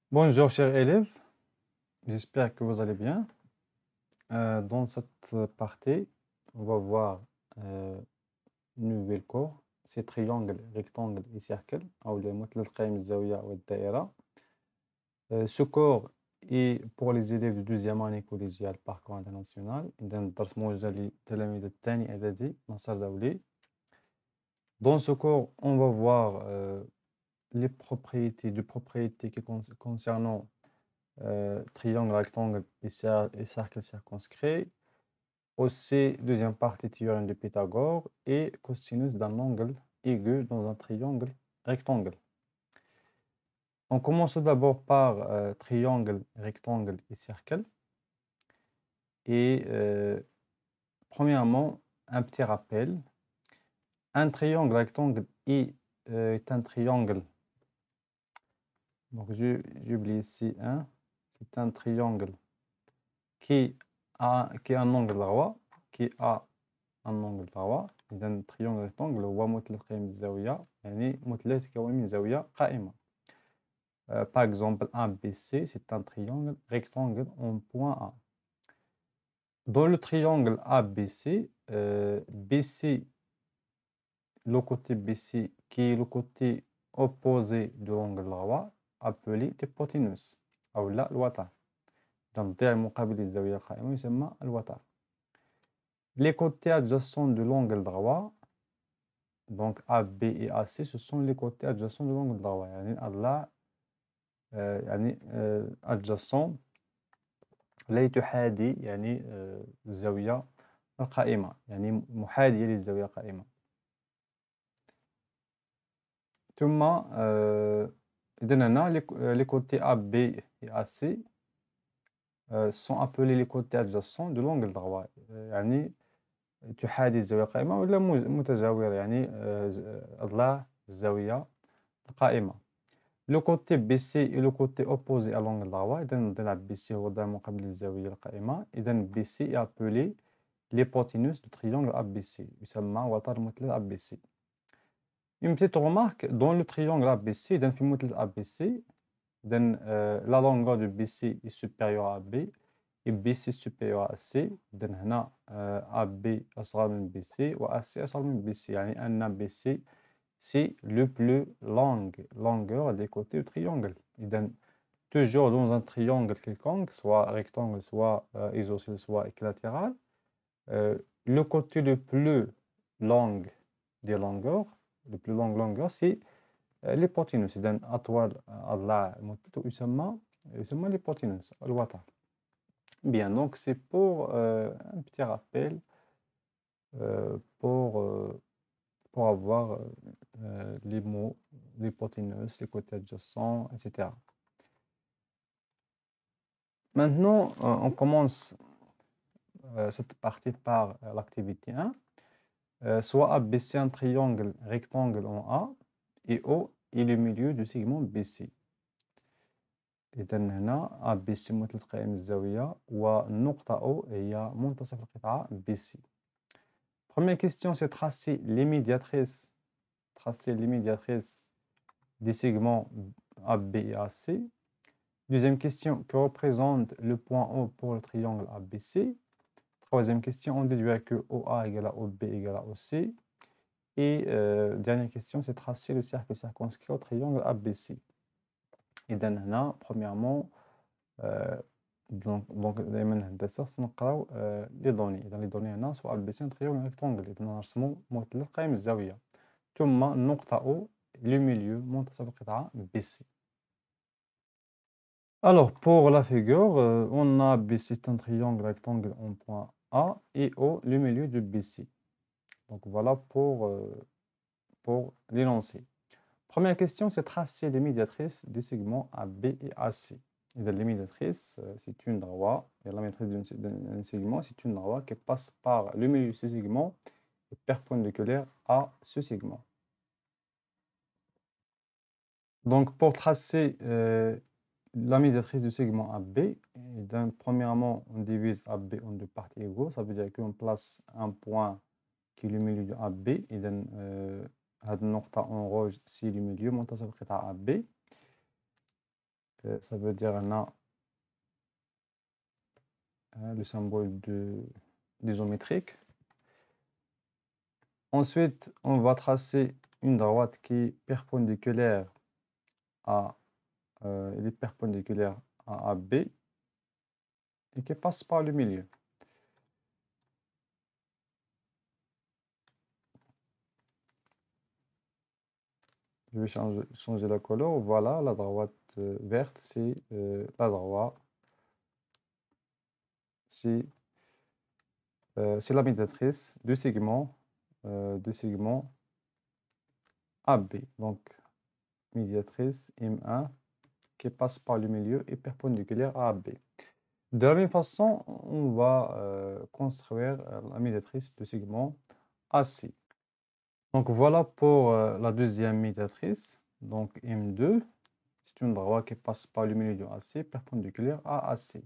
Bonjour chers élèves, j'espère que vous allez bien. Dans cette partie, on va voir une nouvelle cours, c'est triangle, rectangle et cercle, أو المثلث القائم الزاوية والدائرة. Ce cours est pour les élèves de deuxième année collégiale parcours international. إذا الدرس موجه للتلاميذ الثاني إعدادي مسار دولي. Dans ce cours, on va voir les propriétés concernant triangle, rectangle et cercle circonscrit. Aussi, deuxième partie, théorème de Pythagore et cosinus d'un angle aigu dans un triangle rectangle. On commence tout d'abord par triangle, rectangle et cercle. Et premièrement, un petit rappel. Un triangle rectangle est un triangle. Donc, j'ai oublié ici un. C'est un triangle qui a un angle droit, qui a un angle droit. إذا triangle rectangle هو مثلث قائم الزاوية، يعني مثلث يتكون من زاوية قائمة. Par exemple, ABC, c'est un triangle rectangle en point A. Dans le triangle ABC, BC, le côté BC, qui est le côté opposé de l'angle droit, appelé l'hypoténuse أو لا الوتر. donc الضلع المقابل للزاوية القائمة يسمى الوتر. Les côtés adjacents de l'angle droit, donc AB et AC, ce sont les côtés adjacents de l'angle droit. يعني الأضلاع يعني adjacent لا تحادي يعني الزاوية القائمة، يعني محاذية للزاوية القائمة. ثم إذا هنا les côtés AB et AC sont appelés les côtés adjacents de l'angle droit. يعني تحادي الزاوية القائمة ولا متجاورة، يعني أضلاع الزاوية القائمة. Le côté BC est le côté opposé à l'angle droit. إذا الضلع BC هو الضلع المقابل للزاوية القائمة. إذا BC est appelé l'hypoténuse du triangle ABC. يسمى وتر مثلث ABC. Une petite remarque, dans le triangle ABC, إذا في مثلث ABC, إذا la longueur de BC est supérieure à AB et BC supérieur à C. إذا هنا AB أصغر من BC و AC أصغر من BC، يعني أن BC c'est le plus longueur des côtés du triangle. إذا toujours dans un triangle quelconque, soit rectangle, soit isoscèle, soit équilatéral, le côté le plus long des longueurs, le plus longue longueur, c'est l'hypoténuse. إذا أطول أضلاع المثلث يسمى l'hypoténuse الوتر. Bien, donc c'est pour un petit rappel pour avoir les mots, l'hypoténuse, les côtés adjacents, etc. Maintenant, on commence cette partie par l'activité 1. Soit ABC un triangle rectangle en A et O est le milieu du segment BC. إذا هنا ABC مثلث قائم الزاوية والنقطة O هي منتصف القطعة BC. Première question, c'est tracer les médiatrices des segments AB et AC. Deuxième question, que représente le point O pour le triangle ABC? Troisième question, on déduit que OA égale à OB égale à OC. Et dernière question, c'est tracer le cercle circonscrit au triangle ABC. Et هنا premièrement, donc دائما هندسة نقراو les données. إذا les données هنا سواء ABC un triangle rectangle. إذا نرسمو مثلث قائم الزاوية. ثم النقطة O, le milieu منتصف القطعة BC. Alors, pour la figure, on a BC, c'est un triangle rectangle en point A et O, le milieu de BC. Donc, voilà pour l'énoncé. Première question, c'est tracer les médiatrices des segments AB et AC. Et les médiatrices, c'est une droite, et la médiatrice d'un segment, c'est une droite qui passe par le milieu de ce segment et perpendiculaire à ce segment. Donc, pour tracer la médiatrice du segment AB, premièrement, on divise AB en deux parties égaux. Ça veut dire qu'on place un point qui est le milieu de AB. Et هاد النقطة en rouge, c'est le milieu منتصف القطعة AB. ça veut dire on a le symbole d'isométrique. Ensuite, on va tracer une droite qui est perpendiculaire à, elle est perpendiculaire à AB et qui passe par le milieu. Je vais changer la couleur. Voilà, la droite verte, c'est la droite. C'est la médiatrice du segment AB. Donc, médiatrice M1 qui passe par le milieu et perpendiculaire à AB. De la même façon, on va construire la médiatrice du segment AC. Donc voilà pour la deuxième médiatrice. Donc M2, c'est une droite qui passe par le milieu du AC, perpendiculaire à AC.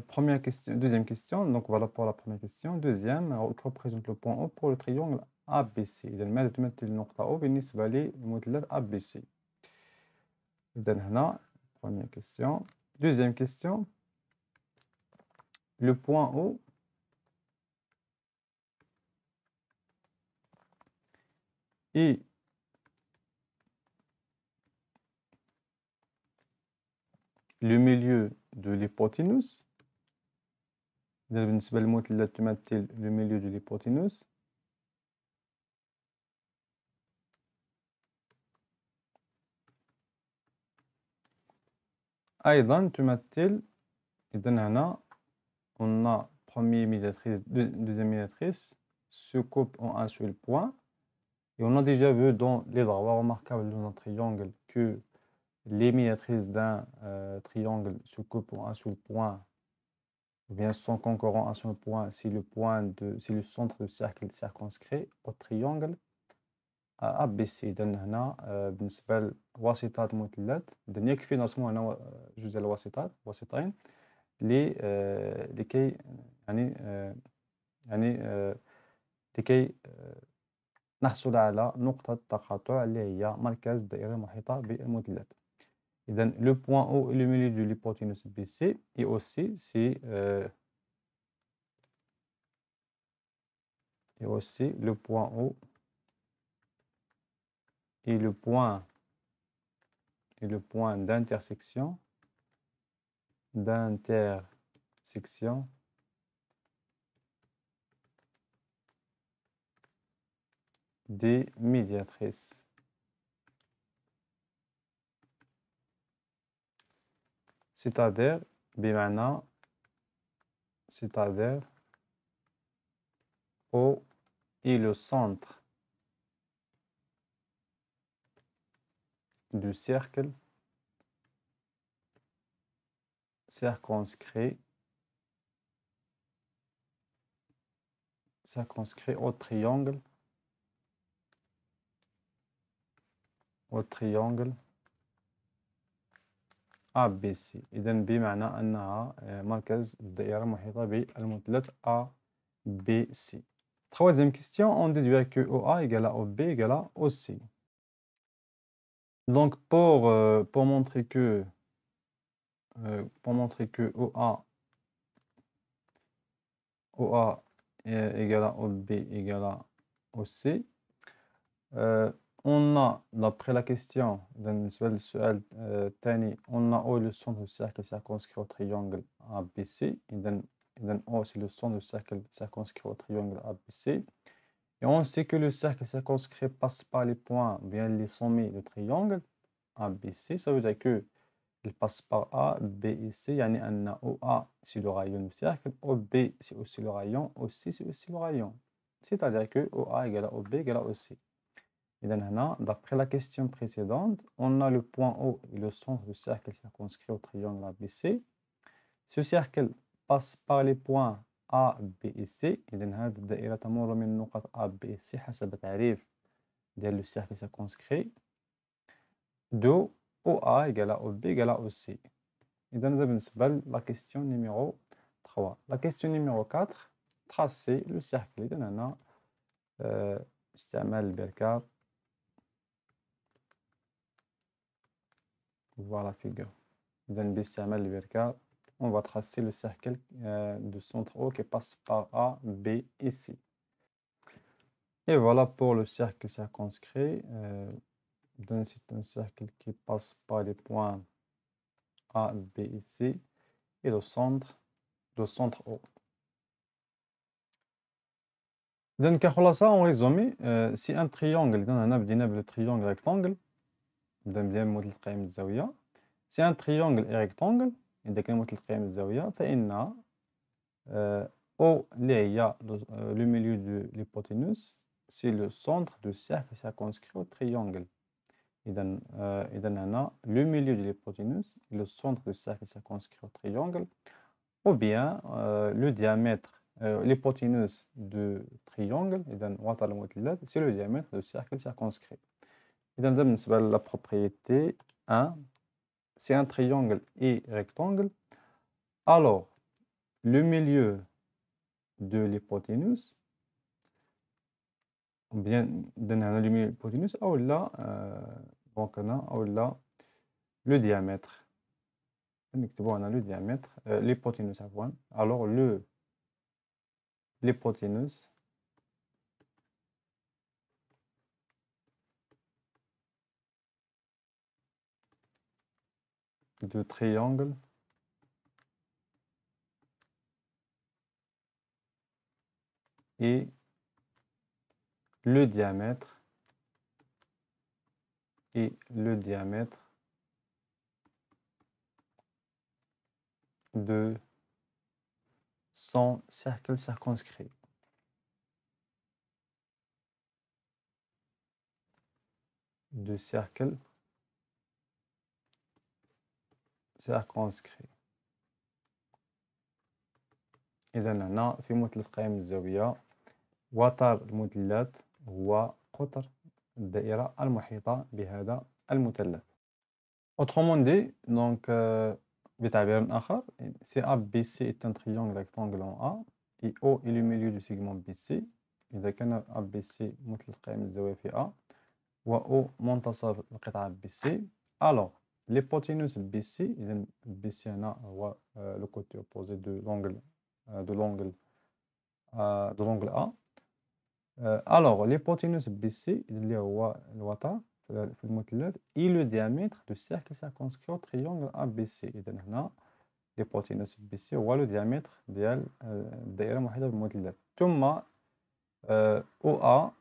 Première question, deuxième question. Donc voilà pour la première question. Deuxième, représente le point O pour le triangle ABC. إذا ماذا تمثل النقطة O بالنسبة للمثلث ABC. إذا هنا première question. Deuxième question. Le point O est le milieu de l'hypoténuse. إذا بالنسبة للمثلث تمثل le milieu de l'hypoténuse. أيضا تمثل إذا هنا on a première médiatrice, deuxième médiatrice se coupe en un seul point. Et on a déjà vu dans les droits remarquables d'un triangle que les médiatrices d'un triangle se coupent en un seul point, ou bien sont concurrents à un seul point si le centre du cercle circonscrit au triangle ABC. إذا هنا بالنسبة لواسطات مثلث إذا يكفي نرسموا هنا جزء الواسطات وسطين لكي لكي نحصل على نقطة تقاطع اللي هي مركز دائرة محيطة بالمثلث. إذا le point O est le milieu de l'hypoténuse BC et aussi c'est le point O est le point d'intersection des médiatrices. C'est-à-dire O est le centre du cercle circonscrit au triangle ABC. إذا بمعنى أنها مركز الدائرة المحيطة بالمثلث ABC. Troisième question, on déduit que OA égale à OB égale à OC. Donc pour montrer que OA égale à OB égale à OC, on a, d'après la question, بالنسبة للسؤال الثاني, on a O le centre du cercle circonscrit au triangle ABC. إذا O c'est le centre du cercle circonscrit au triangle ABC. Et on sait que le cercle circonscrit passe par les points, bien les sommets du triangle ABC. Ça veut dire que il passe par A, B et C. يعني أن OA c'est le rayon du cercle, OB c'est aussi le rayon, OC c'est aussi le rayon. C'est-à-dire que OA égale à OB égale à OC. Et d'après la question précédente, on a le point O et le centre du cercle circonscrit au triangle ABC. Ce cercle passe par les points A, B et C. إذا هذه الدائرة تمر من نقط A, B et C حسب تعريف ديال le cercle circonscrit. d'où OA égale à OB égale à OC. إذا بالنسبة la question numéro 3. La question numéro 4, tracer le cercle. إذا هنا استعمال البركة voir la figure. On va tracer le cercle de centre O qui passe par A, B et C. Et voilà pour le cercle circonscrit. C'est un cercle qui passe par les points A, B et C et le centre O. Donc, en résumé, si un triangle, le triangle rectangle, si un triangle est rectangle, O, le milieu de l'hypoténuse, c'est le centre du cercle circonscrit au triangle. Le milieu de l'hypoténuse, le centre du cercle circonscrit au triangle, ou bien le diamètre, l'hypoténuse du triangle, c'est le diamètre du cercle circonscrit. La propriété 1, si un triangle est rectangle, alors le milieu de l'hypoténuse, ou bien le milieu de l'hypoténuse, ou là, le diamètre. Le diamètre, l'hypoténuse, alors l'hypoténuse de triangle et le diamètre de son cercle circonscrit. De cercle circonscrit. إذا هنا في مثلث قائم الزاوية وتر المثلث هو قطر الدائرة المحيطة بهذا المثلث. Autrement dit, donc, بتعبير آخر, si ABC est un triangle rectangle en A et O est le milieu du segment BC, إذا كان ABC مثلث قائم الزاوية في A و O منتصف القطعة BC, alors l'hypoténuse BC, إذا BC هنا هو le côté opposé de l'angle A. Alors l'hypoténuse BC اللي هو الوتر في المثلث et le diamètre du cercle circonscrit au triangle ABC. إذا هنا l'hypoténuse BC هو le diamètre ديال الدائرة المحيطة بالمثلث. ثم OA,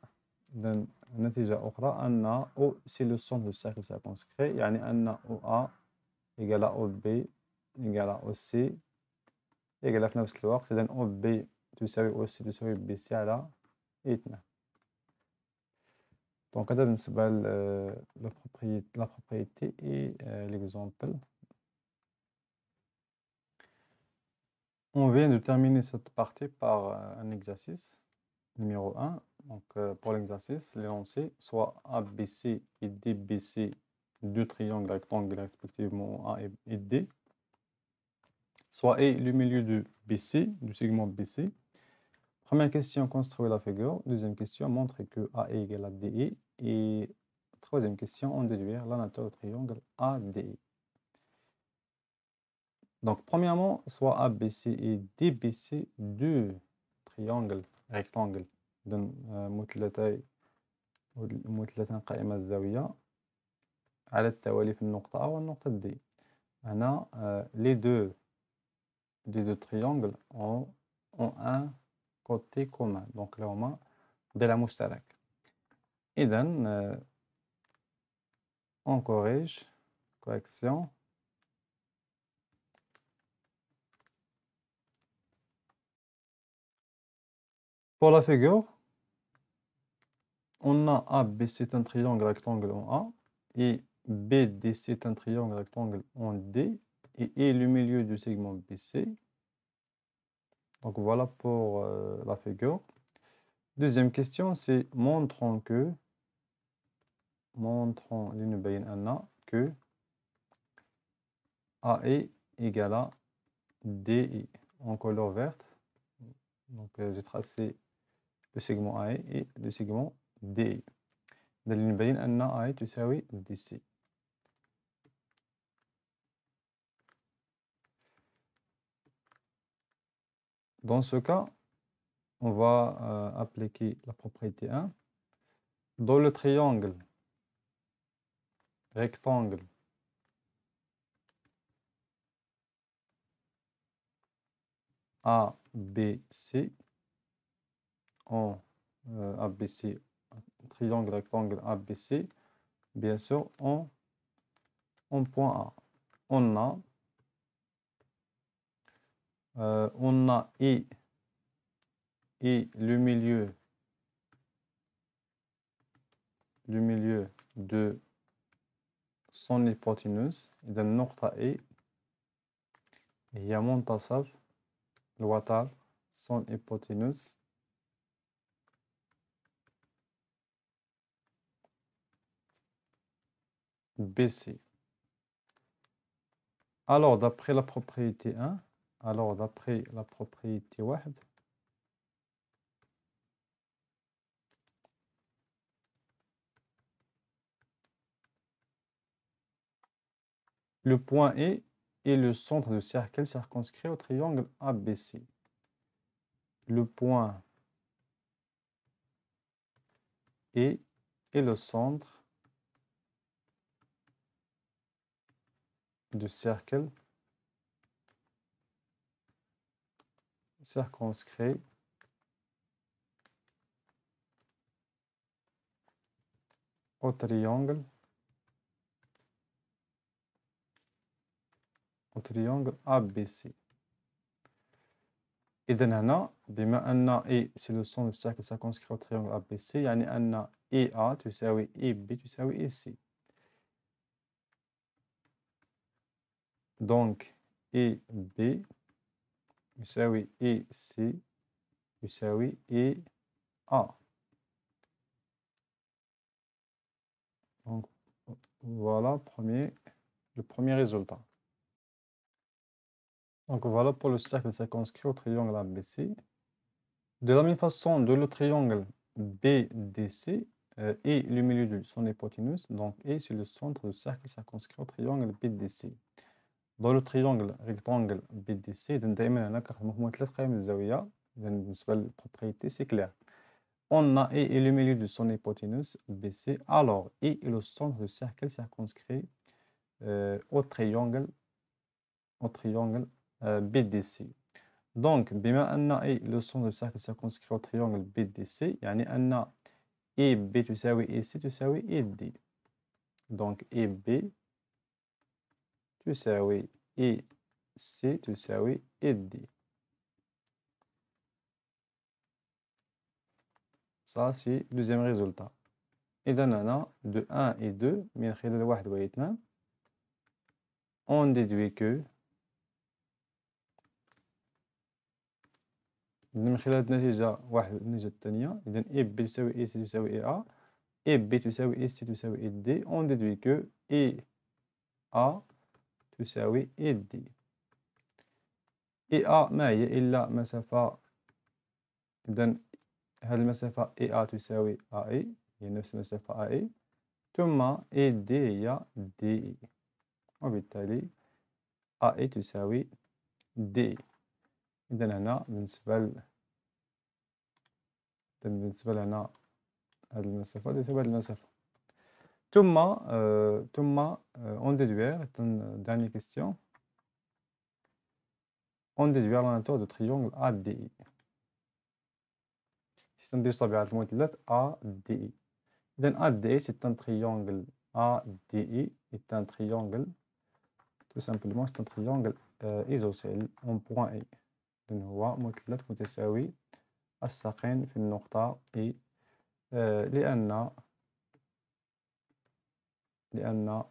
نتيجة أخرى أن O c'est le centre du cercle circonscrit, يعني أن OA égale à OB égale à OC égale في نفس الوقت. إذا OB تساوي OC تساوي BC على 2. Donc, هذا بالنسبة la propriété et l'exemple. On vient de terminer cette partie par un exercice numéro 1. Donc, pour l'exercice, l'énoncé, soit ABC et DBC, deux triangles rectangles respectivement A et D, soit E le milieu de BC, du segment BC. Première question, construire la figure. Deuxième question, montrer que A est égal à DE. Et troisième question, on déduire la nature du triangle ADE. Donc, premièrement, soit ABC et DBC, deux triangles rectangles de مثلثين قائمة الزاوية على التوالي في النقطة A والنقطة D. هنا les deux triangles ont un côté commun, donc là هما ضلع مشترك. إذا on corrige, correction. Pour la figure, on a AB, c'est un triangle rectangle en A, et BD, c'est un triangle rectangle en D, et le milieu du segment BC. Donc voilà pour la figure. Deuxième question, c'est montrons que AE égale à DE en couleur verte. Donc j'ai tracé le segment AE et le segment DE. دليل نبين أن I تساوي DC. Dans ce cas, on va appliquer la propriété 1. Dans le triangle rectangle ABC, ABC, triangle rectangle ABC, bien sûr, en point A, on a I et le milieu de son hypoténuse. إذا النقطة A هي منتصف الوتر son hypoténuse BC. Alors, d'après la propriété 1, d'après la propriété 1, le point E est le centre du cercle circonscrit au triangle ABC. Le point E est le centre du cercle circonscrit au triangle ABC. إذا هنا بما أن E c'est le centre du cercle circonscrit au triangle ABC يعني أن EA تساوي EB تساوي EC. Donc EB يساوي EC يساوي EA. Donc voilà le premier résultat. Donc voilà pour le cercle circonscrit au triangle ABC. De la même façon, de le triangle BDC et le milieu de son hypoténuse, donc E c'est le centre du cercle circonscrit au triangle BDC. Dans le triangle rectangle BDC, دائما هنا كنخدمو هما 3 قيم الزاوية. بالنسبة للpropriété c'est clair. On a E et le milieu de son hypoténuse BC. Alors E est le centre du cercle circonscrit au triangle BDC. Donc, بما أن A le centre du cercle circonscrit au triangle BDC, يعني أن AB تساوي AC تساوي AD. Donc, AB تساوي AC تساوي AD. Ça, c'est le deuxième résultat. إذا هنا de 1 et 2 من خلال 1 و 2 on déduit que من خلال النتيجة واحد والنتيجة الثانية إذا AB تساوي AC تساوي AA AB تساوي AC تساوي AD on déduit que AA تساوي AD. AA ما هي إلا مسافة. إذا هذه المسافة AA تساوي AE هي نفس المسافة AE ثم AD هي DE وبالتالي AE تساوي DE. إذا هنا بالنسبة لهنا هذه المسافة تساوي هذه المسافة. ثم on déduire, dernière question, on déduire la nature du triangle ADI. Si on dit طبيعة المثلث ADI. إذا ADI c'est un triangle ADI est un triangle tout simplement c'est un triangle isocèle en point E. إذا هو مثلث متساوي الساقين في النقطة E لأن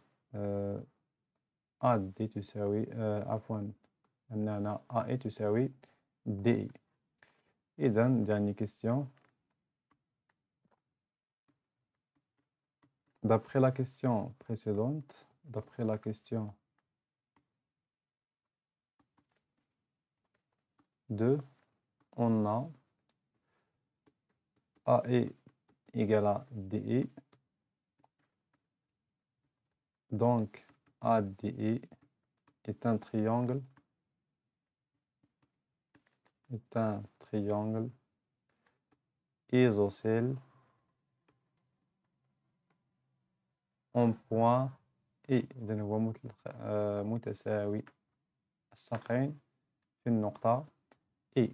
AD تساوي عفوا أننا AE تساوي DE. إذا dernière question. D'après la question précédente, d'après la question 2, on a AE égale à DE. Donc ADE est un triangle est un triangle isocèle en point E. إذن هو متساوي الساقين في النقطة E.